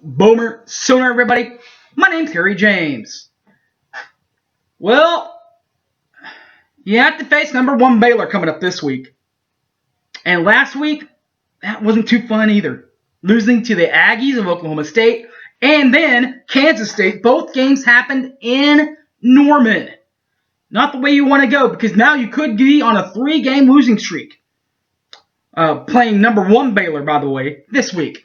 Boomer Sooner, everybody. My name's Harry James. Well, you have to face #1 Baylor coming up this week. And last week, that wasn't too fun either. Losing to the Aggies of Oklahoma State and then Kansas State. Both games happened in Norman. Not the way you want to go, because now you could be on a 3-game losing streak. Playing #1 Baylor, by the way, this week.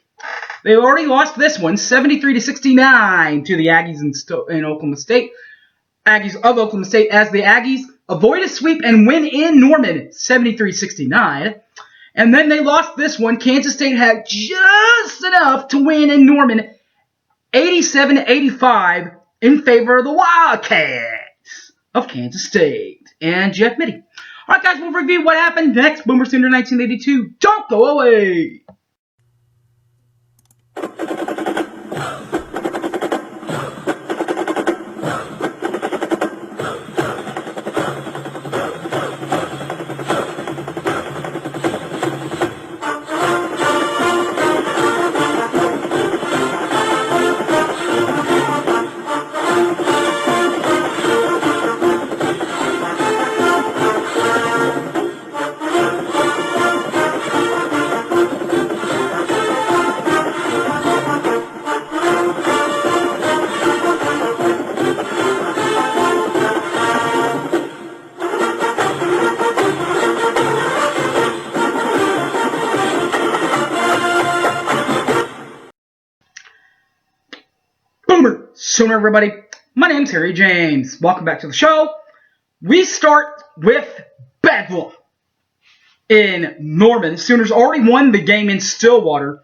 They already lost this one, 73-69 to the Aggies in Oklahoma State. Aggies of Oklahoma State, as the Aggies avoid a sweep and win in Norman, 73-69. And then they lost this one. Kansas State had just enough to win in Norman, 87-85 in favor of the Wildcats of Kansas State and Jeff Mittie. All right, guys, we'll review what happened next. Boomer Sooner 1982. Don't go away. Sooner, everybody. My name's Harry James. Welcome back to the show. We start with Bedlam in Norman. Sooners already won the game in Stillwater.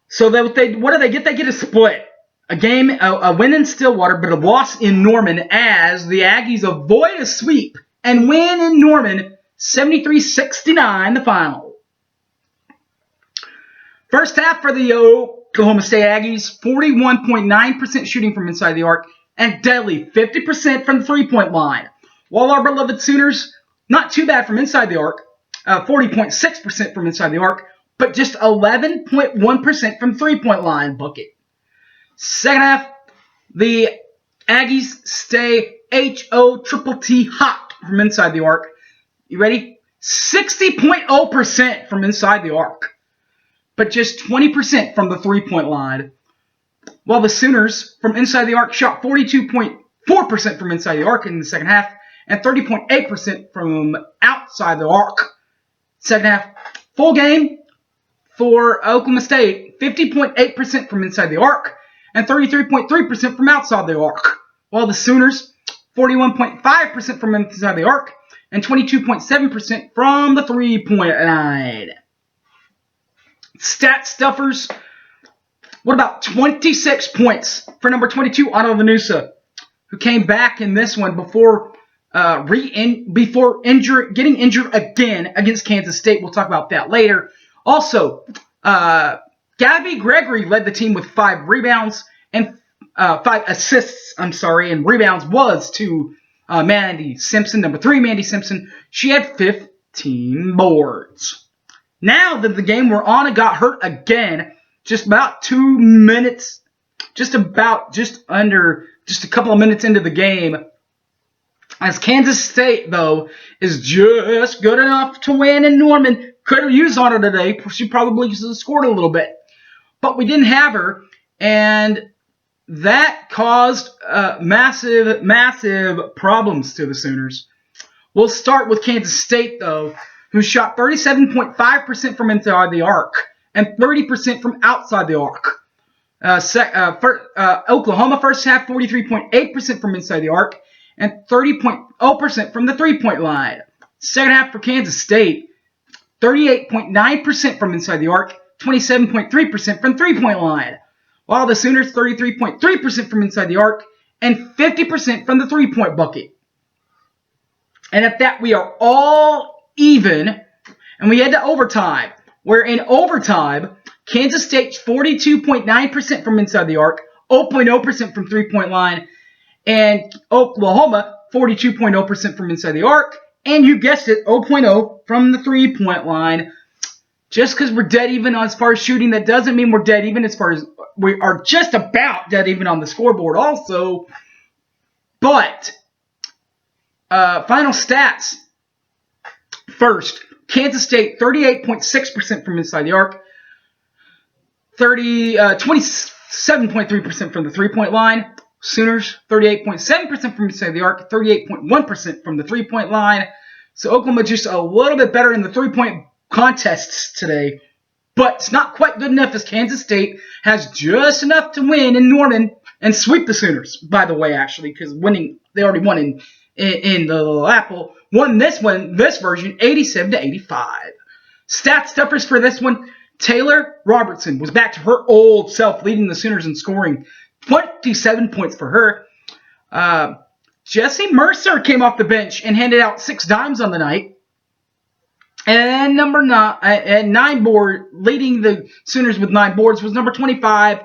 So what do they get? They get a split. A win in Stillwater, but a loss in Norman, as the Aggies avoid a sweep and win in Norman, 73-69, the final. First half for the Oklahoma State Aggies, 41.9% shooting from inside the arc and deadly 50% from the three-point line. While our beloved Sooners, not too bad from inside the arc, 40.6% from inside the arc, but just 11.1% from three-point line bucket. Second half, the Aggies stay HOTT hot from inside the arc. You ready? 60.0% from inside the arc, but just 20% from the three-point line. While the Sooners from inside the arc shot 42.4% from inside the arc in the second half and 30.8% from outside the arc. Second half, full game for Oklahoma State, 50.8% from inside the arc and 33.3% from outside the arc. While the Sooners, 41.5% from inside the arc and 22.7% from the three-point line. Stat stuffers. What about 26 points for number 22, Otto Vanusa, who came back in this one before getting injured again against Kansas State. We'll talk about that later. Also, Gabby Gregory led the team with 5 rebounds and 5 assists. And rebounds was to Mandy Simpson, number 3, Mandy Simpson. She had 15 boards. Now that the game we're on, it got hurt again. Just about 2 minutes, just a couple of minutes into the game. As Kansas State, though, is just good enough to win in Norman. Could have used on her today. She probably scored a little bit. But we didn't have her, and that caused massive, massive problems to the Sooners. We'll start with Kansas State, though, who shot 37.5% from inside the arc and 30% from outside the arc. Oklahoma first half, 43.8% from inside the arc and 30.0% from the three-point line. Second half for Kansas State, 38.9% from inside the arc, 27.3% from three-point line. While the Sooners, 33.3% from inside the arc and 50% from the three-point bucket. And at that, we are all even, and we head to overtime, where in overtime, Kansas State 42.9% from inside the arc, 0.0% from three-point line, and Oklahoma 42.0% from inside the arc, and you guessed it, 0.0 from the three-point line. Just because we're dead even as far as shooting, that doesn't mean we're dead even as far as we are just about dead even on the scoreboard also. But final stats. First, Kansas State 38.6% from inside the arc, 27.3% from the three-point line. Sooners 38.7% from inside the arc, 38.1% from the three-point line. So Oklahoma just a little bit better in the three-point contests today, but it's not quite good enough as Kansas State has just enough to win in Norman and sweep the Sooners, by the way, actually, because they already won in the Little Apple. Won this version, 87-85. Stat stuffers for this one, Taylor Robertson was back to her old self, leading the Sooners in scoring. 27 points for her. Jesse Mercer came off the bench and handed out 6 dimes on the night. And number 9 board, leading the Sooners with 9 boards, was number 25,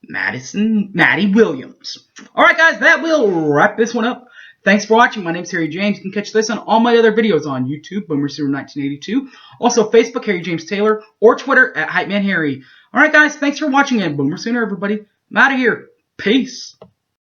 Maddie Williams. All right, guys, that will wrap this one up. Thanks for watching. My name's Harry James. You can catch this on all my other videos on YouTube, BoomerSooner1982. Also, Facebook, Harry James Taylor, or Twitter, @HypeManHarry. All right, guys, thanks for watching, and Boomer Sooner, everybody. I'm out of here. Peace.